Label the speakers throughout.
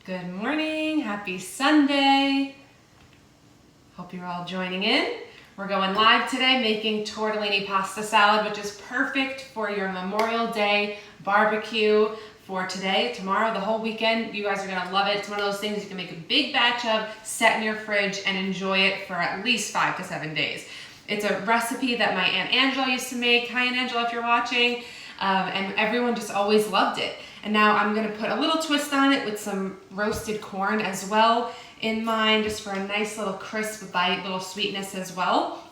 Speaker 1: Good morning, happy Sunday. Hope you're all joining in. We're going live today making tortellini pasta salad, which is perfect for your Memorial Day barbecue for today, tomorrow, the whole weekend. You guys are gonna love it. It's one of those things you can make a big batch of, set in your fridge, and enjoy it for at least 5 to 7 days. It's a recipe that my Aunt Angela used to make. Hi, Aunt Angela, if you're watching. And everyone just always loved it. And now I'm gonna put a little twist on it with some roasted corn as well in mine, just for a nice little crisp bite, little sweetness as well.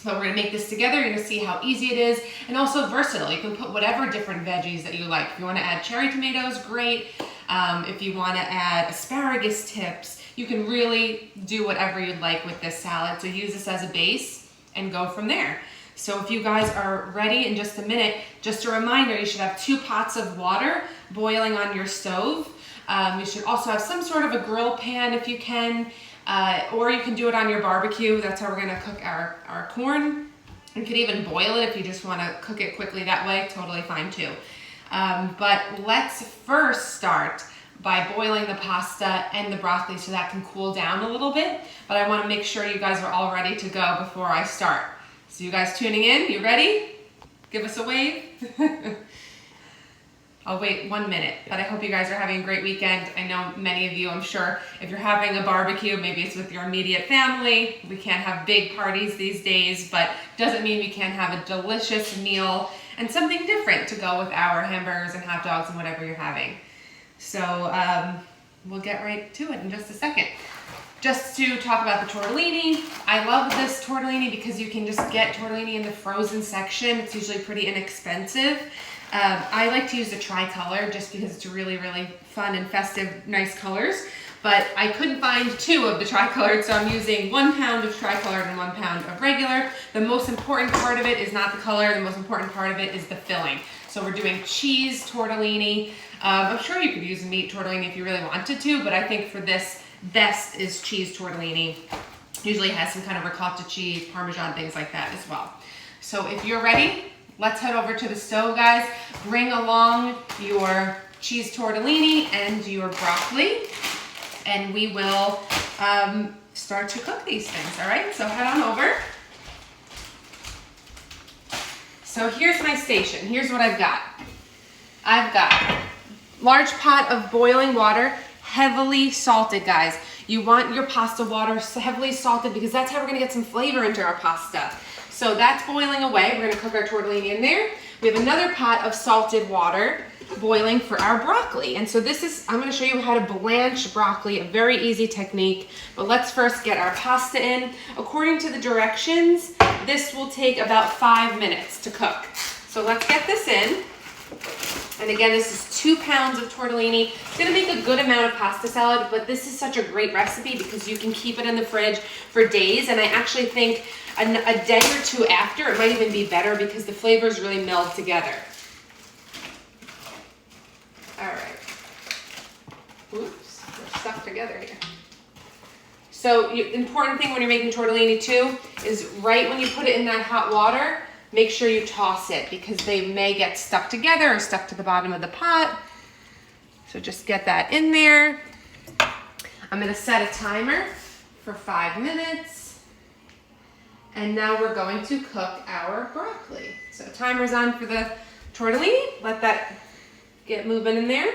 Speaker 1: But we're gonna make this together. You're gonna see how easy it is, and also versatile. You can put whatever different veggies that you like. If you wanna add cherry tomatoes, great. If you wanna add asparagus tips, you can really do whatever you'd like with this salad. So use this as a base and go from there. So if you guys are ready in just a minute, just a reminder, you should have 2 pots of water boiling on your stove. You should also have some sort of a grill pan if you can, or you can do it on your barbecue. That's how we're gonna cook our corn. You could even boil it if you just wanna cook it quickly that way, totally fine too. But let's first start by boiling the pasta and the broccoli so that can cool down a little bit. But I wanna make sure you guys are all ready to go before I start. So you guys tuning in, you ready? Give us a wave. I'll wait 1 minute, but I hope you guys are having a great weekend. I know many of you, I'm sure, if you're having a barbecue, maybe it's with your immediate family. We can't have big parties these days, but doesn't mean we can't have a delicious meal and something different to go with our hamburgers and hot dogs and whatever you're having. So we'll get right to it in just a second. Just to talk about the tortellini, I love this tortellini because you can just get tortellini in the frozen section. It's usually pretty inexpensive. I like to use the tricolor just because it's really, really fun and festive, nice colors. But I couldn't find 2 of the tricolored, so I'm using 1 pound of tricolored and 1 pound of regular. The most important part of it is not the color. The most important part of it is the filling. So we're doing cheese tortellini. I'm sure you could use meat tortellini if you really wanted to, but I think for this, best is cheese tortellini. Usually has some kind of ricotta cheese, Parmesan, things like that as well. So if you're ready, let's head over to the stove, guys. Bring along your cheese tortellini and your broccoli, and we will start to cook these things, all right? So head on over. So here's my station. Here's what I've got. I've got large pot of boiling water, heavily salted, guys. You want your pasta water heavily salted because that's how we're gonna get some flavor into our pasta. So that's boiling away. We're gonna cook our tortellini in there. We have another pot of salted water boiling for our broccoli. And so this is, I'm gonna show you how to blanch broccoli, a very easy technique. But let's first get our pasta in. According to the directions, this will take about 5 minutes to cook. So let's get this in. And again, this is 2 pounds of tortellini. It's gonna make a good amount of pasta salad, but this is such a great recipe because you can keep it in the fridge for days. And I actually think a day or 2 after, it might even be better because the flavors really meld together. All right. Oops, we're stuck together here. So important thing when you're making tortellini too is right when you put it in that hot water, make sure you toss it because they may get stuck together or stuck to the bottom of the pot. So just get that in there. I'm gonna set a timer for 5 minutes. And now we're going to cook our broccoli. So timer's on for the tortellini. Let that get moving in there.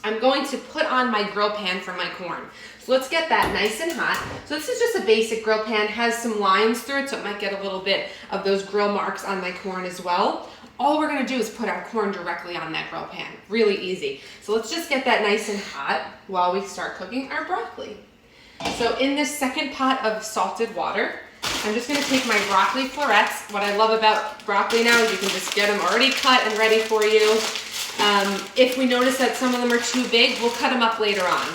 Speaker 1: I'm going to put on my grill pan for my corn. So let's get that nice and hot. So this is just a basic grill pan, has some lines through it, so it might get a little bit of those grill marks on my corn as well. All we're gonna do is put our corn directly on that grill pan. Really easy. So let's just get that nice and hot while we start cooking our broccoli. So in this second pot of salted water, I'm just gonna take my broccoli florets. What I love about broccoli now is you can just get them already cut and ready for you. If we notice that some of them are too big, we'll cut them up later on.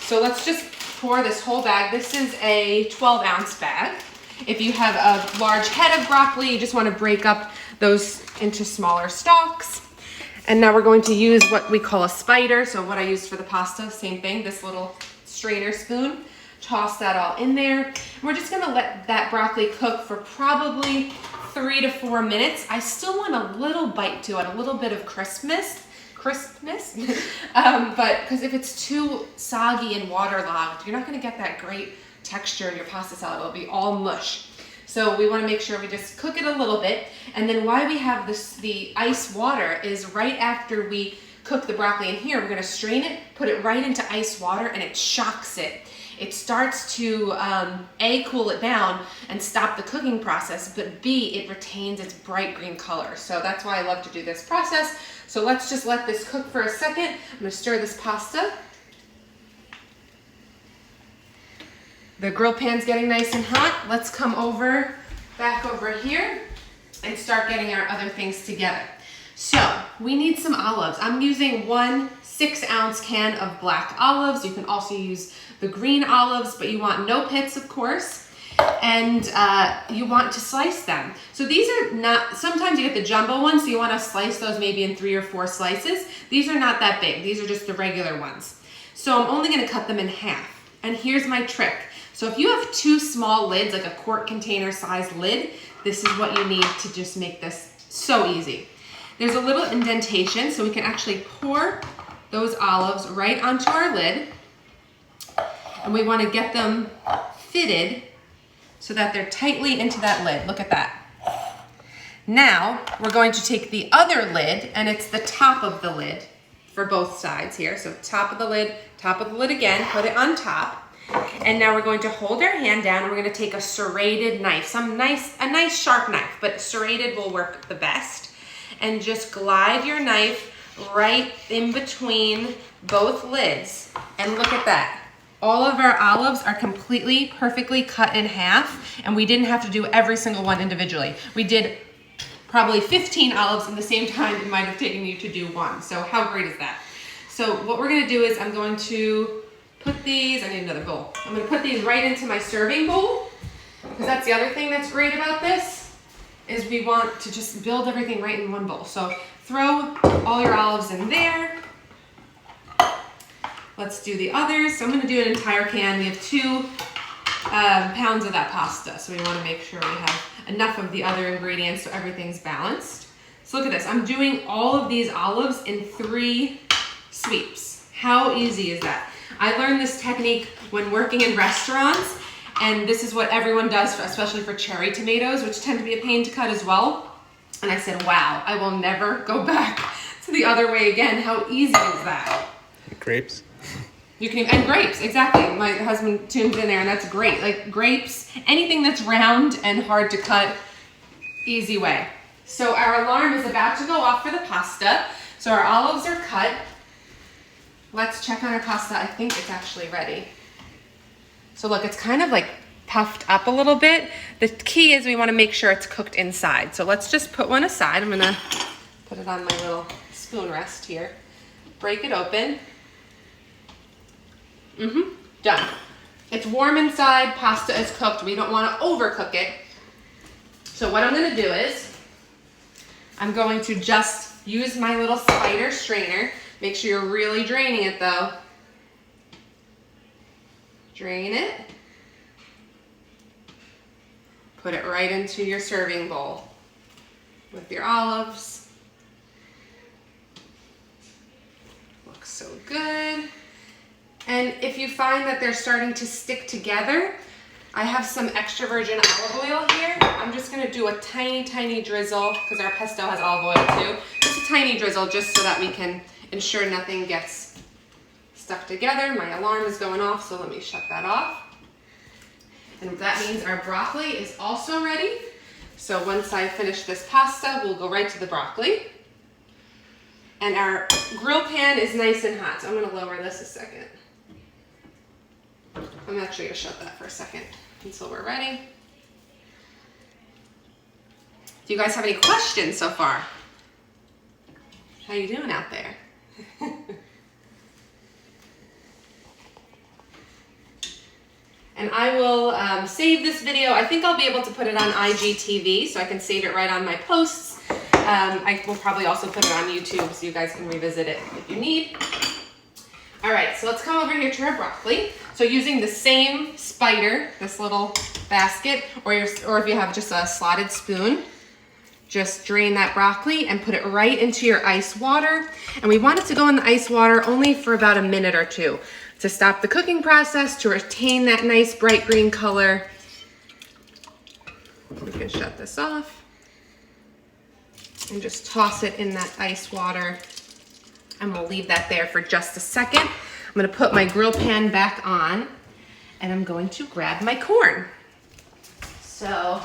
Speaker 1: So let's just pour this whole bag. This is a 12-ounce bag. If you have a large head of broccoli, you just want to break up those into smaller stalks. And now we're going to use what we call a spider. So what I used for the pasta, same thing, this little strainer spoon. Toss that all in there. And we're just gonna let that broccoli cook for probably 3 to 4 minutes. I still want a little bite to it, a little bit of crispness crispness. But because if it's too soggy and waterlogged, you're not gonna get that great texture in your pasta salad. It'll be all mush. So we wanna make sure we just cook it a little bit. And then why we have the ice water is right after we cook the broccoli in here, we're gonna strain it, put it right into ice water, and it shocks it. It starts to, A, cool it down and stop the cooking process, but B, it retains its bright green color. So that's why I love to do this process. So let's just let this cook for a second. I'm gonna stir this pasta. The grill pan's getting nice and hot. Let's come back over here and start getting our other things together. So we need some olives. I'm using 1 6-ounce can of black olives. You can also use the green olives, but you want no pits, of course. And you want to slice them. So these are not, sometimes you get the jumbo ones, so you want to slice those maybe in 3 or 4 slices. These are not that big. These are just the regular ones. So I'm only going to cut them in half. And here's my trick. So if you have 2 small lids, like a quart container size lid, this is what you need to just make this so easy. There's a little indentation, so we can actually pour those olives right onto our lid. And we want to get them fitted so that they're tightly into that lid. Look at that. Now we're going to take the other lid, and it's the top of the lid for both sides here. So top of the lid again, put it on top. And now we're going to hold our hand down, and we're going to take a serrated knife, a nice sharp knife, but serrated will work the best. And just glide your knife right in between both lids. And look at that. All of our olives are completely, perfectly cut in half, and we didn't have to do every single one individually. We did probably 15 olives in the same time it might have taken you to do 1. So how great is that? So what we're gonna do is I'm going to put these, I need another bowl. I'm gonna put these right into my serving bowl, because that's the other thing that's great about this, is we want to just build everything right in one bowl. So throw all your olives in there. Let's do the others. So I'm gonna do an entire can. We have 2 pounds of that pasta. So we wanna make sure we have enough of the other ingredients so everything's balanced. So look at this. I'm doing all of these olives in 3 sweeps. How easy is that? I learned this technique when working in restaurants, and this is what everyone does, especially for cherry tomatoes, which tend to be a pain to cut as well. And I said, wow, I will never go back to the other way again. How easy is that?
Speaker 2: Grapes.
Speaker 1: You can, and grapes, exactly. My husband tuned in there, and that's great. Like grapes, anything that's round and hard to cut, easy way. So our alarm is about to go off for the pasta. So our olives are cut. Let's check on our pasta. I think it's actually ready. So look, it's kind of like puffed up a little bit. The key is we want to make sure it's cooked inside. So let's just put one aside. I'm gonna put it on my little spoon rest here. Break it open. Done. It's warm inside, pasta is cooked. We don't want to overcook it. So what I'm gonna do is, I'm going to just use my little spider strainer. Make sure you're really draining it though. Drain it. Put it right into your serving bowl with your olives. Looks so good. And if you find that they're starting to stick together, I have some extra virgin olive oil here. I'm just gonna do a tiny, tiny drizzle, because our pesto has olive oil too. Just a tiny drizzle, just so that we can ensure nothing gets stuck together. My alarm is going off, so let me shut that off. And that means our broccoli is also ready. So once I finish this pasta, we'll go right to the broccoli. And our grill pan is nice and hot, so I'm gonna lower this a second. I'm actually gonna shut that for a second until we're ready. Do you guys have any questions so far? How you doing out there? And I will save this video. I think I'll be able to put it on IGTV, so I can save it right on my posts. I will probably also put it on YouTube so you guys can revisit it if you need. All right, so let's come over here to our broccoli. So using the same spider, this little basket, or if you have just a slotted spoon, just drain that broccoli and put it right into your ice water. And we want it to go in the ice water only for about a minute or two to stop the cooking process, to retain that nice bright green color. We can shut this off and just toss it in that ice water. And we'll leave that there for just a second. I'm gonna put my grill pan back on and I'm going to grab my corn. So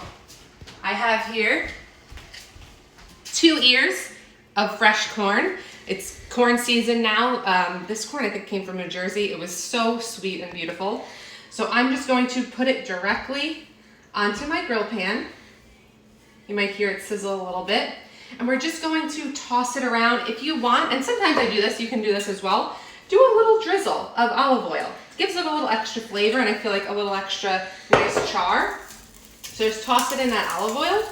Speaker 1: I have here 2 ears of fresh corn. It's corn season now. This corn I think came from New Jersey. It was so sweet and beautiful. So I'm just going to put it directly onto my grill pan. You might hear it sizzle a little bit. And we're just going to toss it around if you want. And sometimes I do this, you can do this as well. Do a little drizzle of olive oil. It gives it a little extra flavor and I feel like a little extra nice char. So just toss it in that olive oil.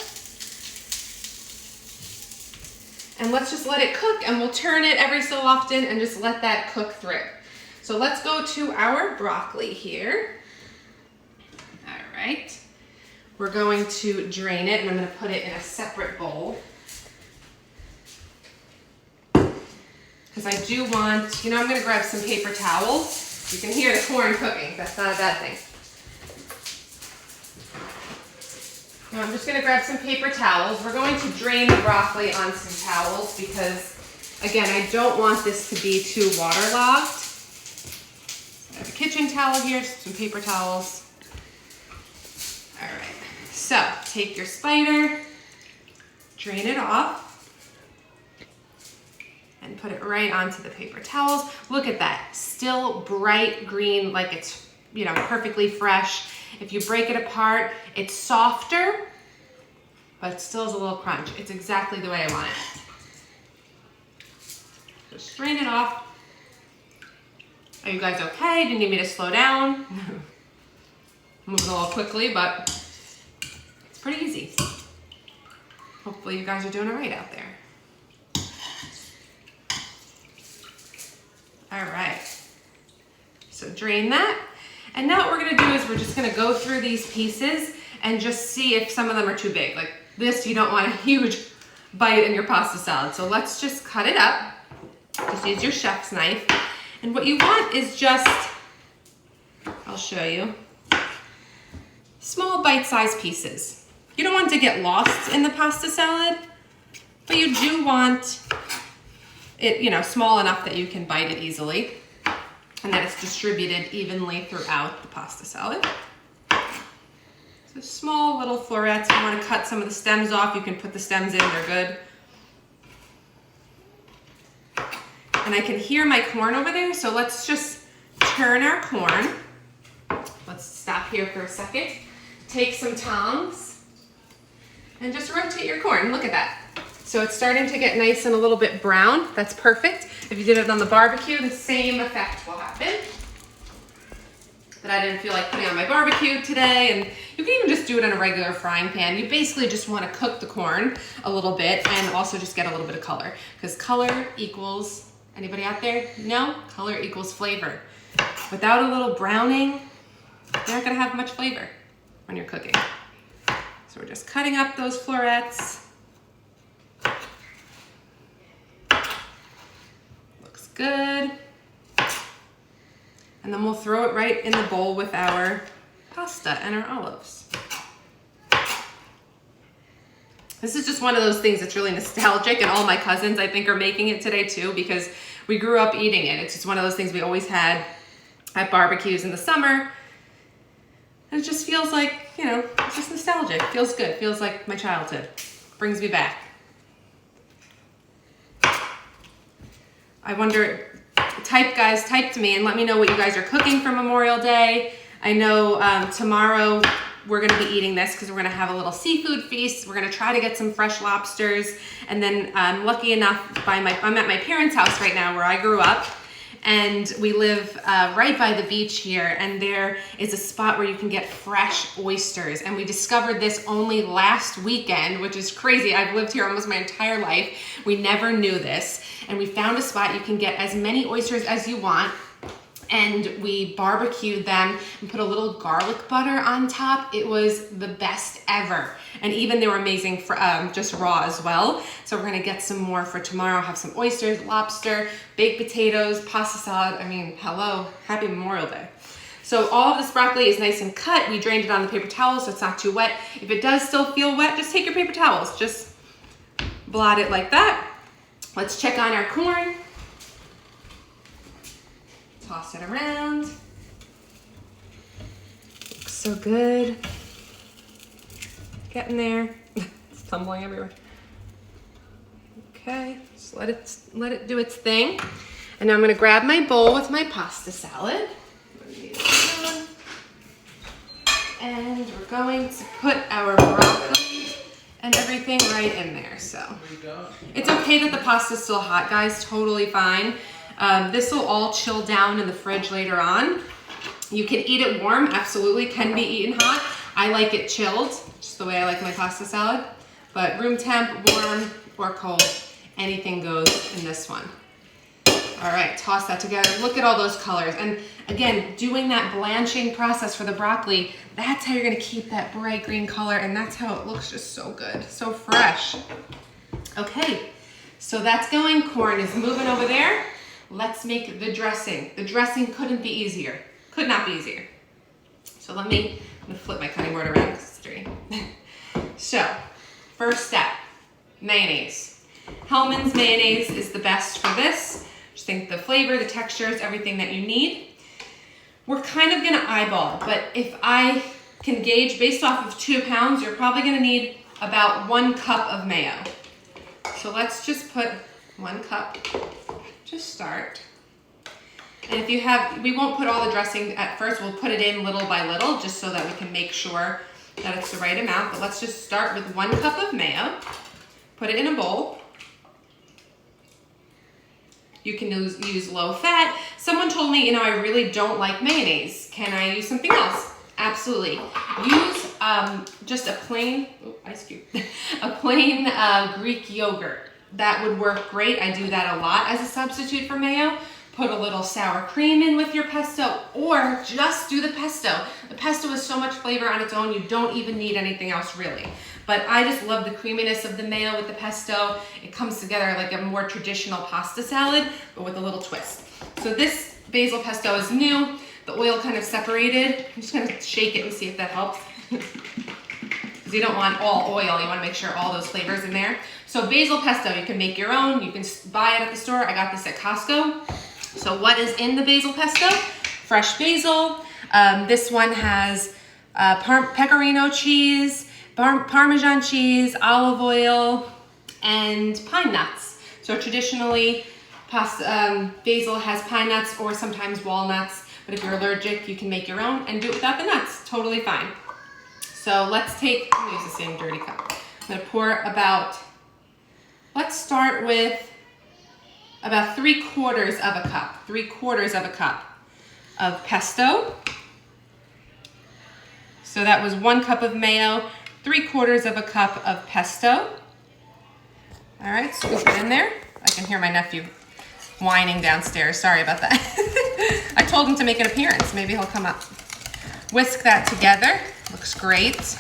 Speaker 1: And let's just let it cook and we'll turn it every so often and just let that cook through. So let's go to our broccoli here. All right. We're going to drain it and I'm going to put it in a separate bowl. Because I do want, I'm going to grab some paper towels. You can hear the corn cooking. That's not a bad thing. Now I'm just going to grab some paper towels. We're going to drain the broccoli on some towels because, again, I don't want this to be too waterlogged. I have a kitchen towel here, just some paper towels. All right, so take your spider, drain it off. And put it right onto the paper towels. Look at that, still bright green, like it's, perfectly fresh. If you break it apart, it's softer, but it still has a little crunch. It's exactly the way I want it. Just strain it off. Are you guys okay? Do you need me to slow down? Moving a little quickly, but it's pretty easy. Hopefully you guys are doing all right out there. All right, so drain that. And now what we're gonna do is we're just gonna go through these pieces and just see if some of them are too big. Like this, you don't want a huge bite in your pasta salad. So let's just cut it up. Just use your chef's knife. And what you want is just, I'll show you, small bite-sized pieces. You don't want to get lost in the pasta salad, but you do want it, small enough that you can bite it easily and that it's distributed evenly throughout the pasta salad. So small little florets. If you want to cut some of the stems off, you can put the stems in, they're good. And I can hear my corn over there, so let's just turn our corn. Let's stop here for a second. Take some tongs and just rotate your corn. Look at that. So it's starting to get nice and a little bit brown. That's perfect. If you did it on the barbecue, the same effect will happen. But I didn't feel like putting on my barbecue today, and you can even just do it in a regular frying pan. You basically just want to cook the corn a little bit and also just get a little bit of color, because color equals, anybody out there? No? Color equals flavor. Without a little browning, you're not gonna have much flavor when you're cooking. So we're just cutting up those florets. Looks good. And then we'll throw it right in the bowl with our pasta and our olives. This is just one of those things that's really nostalgic, and all my cousins, I think, are making it today too, because we grew up eating it. It's just one of those things we always had at barbecues in the summer. And it just feels like, it's just nostalgic. Feels good. Feels like my childhood. Brings me back. I wonder, guys, type to me and let me know what you guys are cooking for Memorial Day. I know tomorrow we're gonna be eating this because we're gonna have a little seafood feast. We're gonna try to get some fresh lobsters. And then I'm lucky enough, I'm at my parents' house right now where I grew up. And we live right by the beach here, and there is a spot where you can get fresh oysters. And we discovered this only last weekend, which is crazy. I've lived here almost my entire life. We never knew this. And we found a spot you can get as many oysters as you want. and we barbecued them and put a little garlic butter on top. It was the best ever. And even they were amazing for just raw as well. So we're gonna get some more for tomorrow. Have some oysters, lobster, baked potatoes, pasta salad. I mean, hello, happy Memorial Day. So all of this broccoli is nice and cut. We drained it on the paper towel so it's not too wet. If it does still feel wet, just take your paper towels. Just blot it like that. Let's check on our corn. Toss it around. Looks so good. Getting there. It's tumbling everywhere. Okay, just let it do its thing. And now I'm gonna grab my bowl with my pasta salad. And we're going to put our broccoli and everything right in there. So it's okay that the pasta's still hot, guys, totally fine. This will all chill down in the fridge later on. You can eat it warm, absolutely, can be eaten hot. I like it chilled, just the way I like my pasta salad. But room temp, warm, or cold, anything goes in this one. All right, toss that together. Look at all those colors. And again, doing that blanching process for the broccoli, that's how you're gonna keep that bright green color, and that's how it looks just so good, so fresh. Okay, so that's going. Corn is moving over there. Let's make the dressing. The dressing couldn't be easier. Could not be easier. So I'm gonna flip my cutting board around because it's dirty. So, first step, mayonnaise. Hellmann's mayonnaise is the best for this. Just think the flavor, the textures, everything that you need. We're kind of gonna eyeball, but if I can gauge based off of 2 pounds, you're probably gonna need about 1 cup of mayo. So let's just put 1 cup to start. And if you have, we won't put all the dressing at first, we'll put it in little by little just so that we can make sure that it's the right amount. But let's just start with 1 cup of mayo, put it in a bowl. You can use low fat. Someone told me, I really don't like mayonnaise. Can I use something else? Absolutely. Use just a plain, ice cube, a plain Greek yogurt. That would work great. I do that a lot as a substitute for mayo. Put a little sour cream in with your pesto, or just do the pesto. The pesto has so much flavor on its own, you don't even need anything else really. But I just love the creaminess of the mayo with the pesto. It comes together like a more traditional pasta salad, but with a little twist. So this basil pesto is new. The oil kind of separated. I'm just gonna shake it and see if that helps. Because you don't want all oil, you wanna make sure all those flavors in there. So basil pesto, you can make your own. You can buy it at the store. I got this at Costco. So what is in the basil pesto? Fresh basil. This one has pecorino cheese, Parmesan cheese, olive oil, and pine nuts. So traditionally, basil has pine nuts or sometimes walnuts, but if you're allergic, you can make your own and do it without the nuts. Totally fine. So let's take, I'm gonna use the same dirty cup. I'm gonna pour about, let's start with about 3/4 of a cup. 3/4 of a cup of pesto. So that was 1 cup of mayo, 3/4 of a cup of pesto. All right, scoop it in there. I can hear my nephew whining downstairs. Sorry about that. I told him to make an appearance. Maybe he'll come up. Whisk that together. Looks great.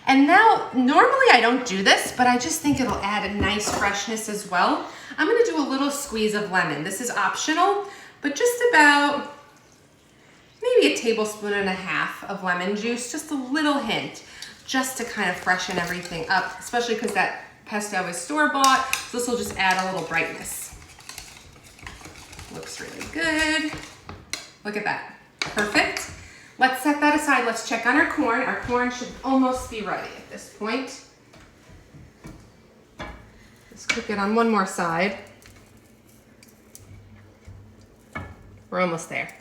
Speaker 1: And now, normally I don't do this, but I just think it'll add a nice freshness as well. I'm gonna do a little squeeze of lemon. This is optional, but just about maybe 1.5 tablespoons of lemon juice, just a little hint, just to kind of freshen everything up, especially because that pesto is store-bought, so this will just add a little brightness. Looks really good. Look at that, perfect. Let's set that aside. Let's check on our corn. Our corn should almost be ready at this point. Let's cook it on one more side. We're almost there.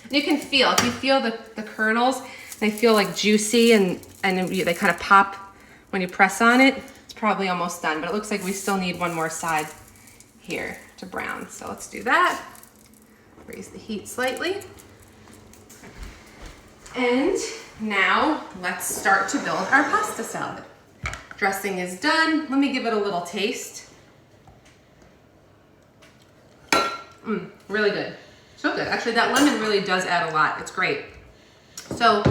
Speaker 1: And you can feel, if you feel the kernels, they feel like juicy and they kind of pop when you press on it, it's probably almost done, but it looks like we still need one more side here to brown. So let's do that. Raise the heat slightly. And now let's start to build our pasta salad. Dressing is done. Let me give it a little taste. Really good. So good. Actually, that lemon really does add a lot. It's great. So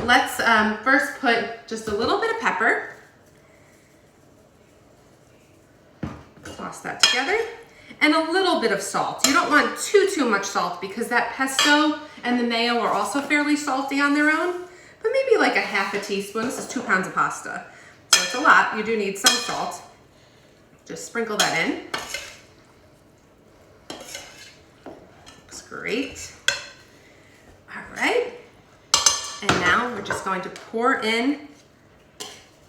Speaker 1: let's first put just a little bit of pepper. Toss that together. And a little bit of salt. You don't want too much salt because that pesto and the mayo are also fairly salty on their own. But maybe like a half a teaspoon. This is 2 pounds of pasta. So it's a lot. You do need some salt. Just sprinkle that in. Looks great. All right. And now we're just going to pour in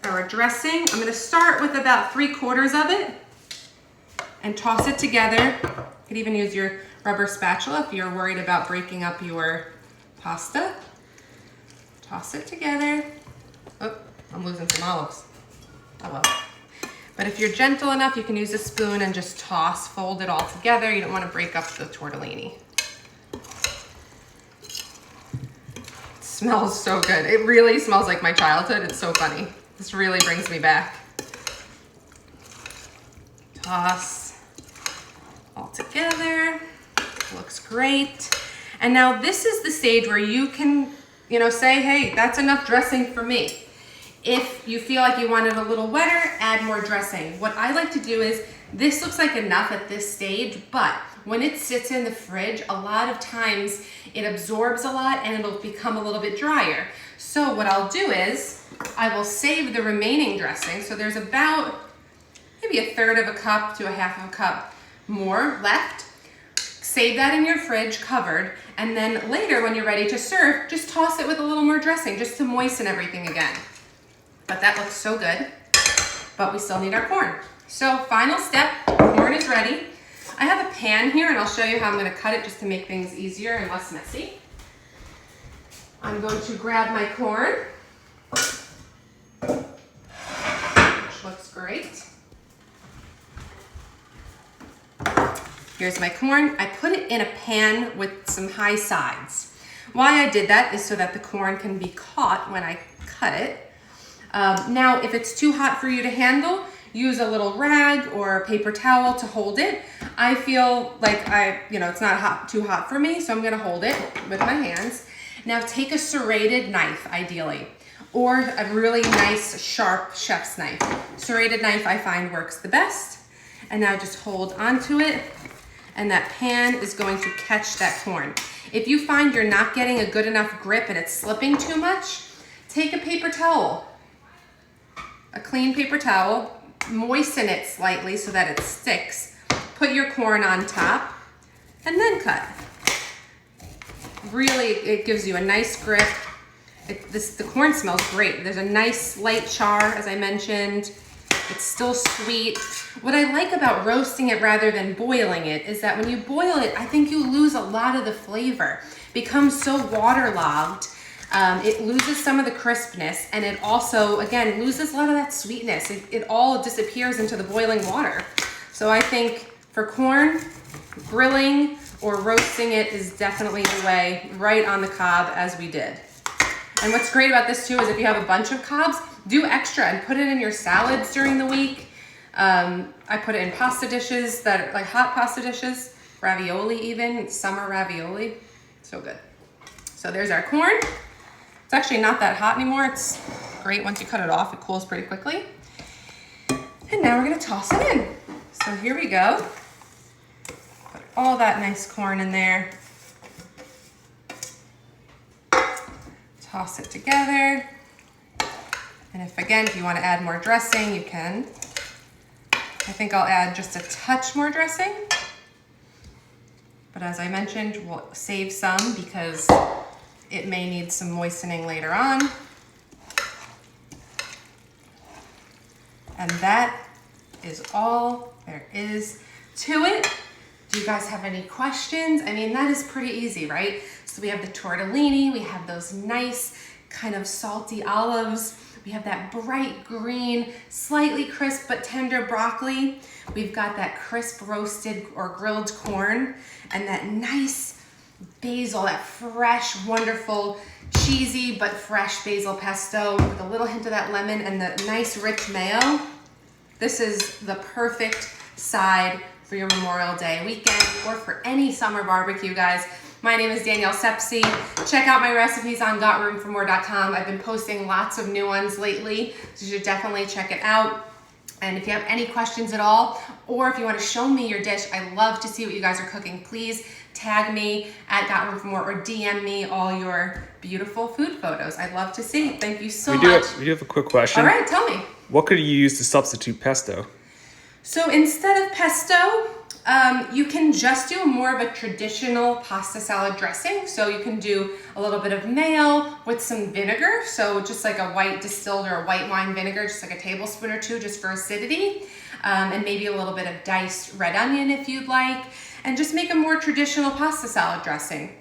Speaker 1: our dressing. I'm going to start with about 3/4 of it and toss it together. You could even use your rubber spatula if you're worried about breaking up your pasta. Toss it together. Oh, I'm losing some olives. Oh well. But if you're gentle enough, you can use a spoon and just toss, fold it all together. You don't want to break up the tortellini. It smells so good. It really smells like my childhood. It's so funny. This really brings me back. Toss all together. Looks great. And now this is the stage where you can, say, hey, that's enough dressing for me. If you feel like you want it a little wetter, add more dressing. What I like to do is, this looks like enough at this stage, but when it sits in the fridge, a lot of times it absorbs a lot and it'll become a little bit drier. So what I'll do is, I will save the remaining dressing. So there's about maybe 1/3 cup to 1/2 cup more left. Save that in your fridge covered, and then later when you're ready to serve, just toss it with a little more dressing just to moisten everything again. But that looks so good, but we still need our corn. So final step, corn is ready. I have a pan here and I'll show you how I'm gonna cut it just to make things easier and less messy. I'm going to grab my corn, which looks great. Here's my corn. I put it in a pan with some high sides. Why I did that is so that the corn can be caught when I cut it. Now, if it's too hot for you to handle, use a little rag or a paper towel to hold it. I feel like it's not too hot for me, so I'm gonna hold it with my hands. Now take a serrated knife, ideally, or a really nice, sharp chef's knife. Serrated knife I find works the best. And now just hold onto it, and that pan is going to catch that corn. If you find you're not getting a good enough grip and it's slipping too much, take a paper towel, a clean paper towel, moisten it slightly so that it sticks, put your corn on top, and then cut. Really, it gives you a nice grip. The corn smells great. There's a nice light char, as I mentioned. It's still sweet. What I like about roasting it rather than boiling it is that when you boil it, I think you lose a lot of the flavor. It becomes so waterlogged. It loses some of the crispness, and it also, again, loses a lot of that sweetness. It all disappears into the boiling water. So I think for corn, grilling or roasting it is definitely the way, right on the cob as we did. And what's great about this too is if you have a bunch of cobs, do extra and put it in your salads during the week. I put it in pasta dishes that like hot pasta dishes, ravioli even, summer ravioli, so good. So there's our corn. It's actually not that hot anymore. It's great once you cut it off, it cools pretty quickly. And now we're gonna toss it in. So here we go. Put all that nice corn in there. Toss it together. And if you want to add more dressing, you can. I think I'll add just a touch more dressing. But as I mentioned, we'll save some because it may need some moistening later on. And that is all there is to it. Do you guys have any questions? I mean, that is pretty easy, right? So we have the tortellini, we have those nice kind of salty olives, we have that bright green, slightly crisp but tender broccoli. We've got that crisp roasted or grilled corn and that nice basil, that fresh, wonderful, cheesy but fresh basil pesto with a little hint of that lemon and the nice rich mayo. This is the perfect side for your Memorial Day weekend or for any summer barbecue, guys. My name is Danielle Sepsi. Check out my recipes on gotroomformore.com. I've been posting lots of new ones lately, so you should definitely check it out. And if you have any questions at all, or if you want to show me your dish, I love to see what you guys are cooking. Please tag me at Got Room for More or DM me all your beautiful food photos. I'd love to see. Thank you so much.
Speaker 2: We do have a quick question.
Speaker 1: All right, tell me.
Speaker 2: What could you use to substitute pesto?
Speaker 1: So instead of pesto, you can just do more of a traditional pasta salad dressing. So you can do a little bit of mayo with some vinegar. So just like a white distilled or a white wine vinegar, just like a tablespoon or two just for acidity. And maybe a little bit of diced red onion if you'd like. And just make a more traditional pasta salad dressing.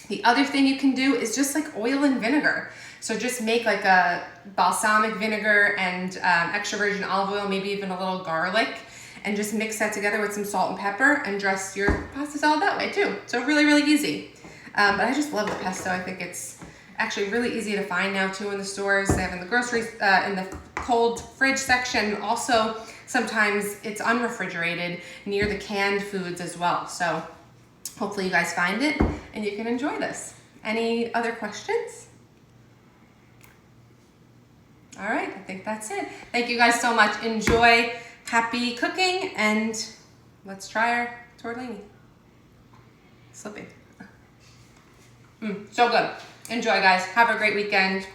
Speaker 1: The other thing you can do is just like oil and vinegar. So just make like a balsamic vinegar and extra virgin olive oil, maybe even a little garlic, and just mix that together with some salt and pepper and dress your pasta salad that way too. So really, really easy. But I just love the pesto. I think it's actually really easy to find now too in the stores. They have in the groceries, in the cold fridge section. Also, sometimes it's unrefrigerated near the canned foods as well. So hopefully you guys find it and you can enjoy this. Any other questions? All right, I think that's it. Thank you guys so much. Enjoy, happy cooking, and let's try our tortellini. Slipping. So good. Enjoy, guys. Have a great weekend.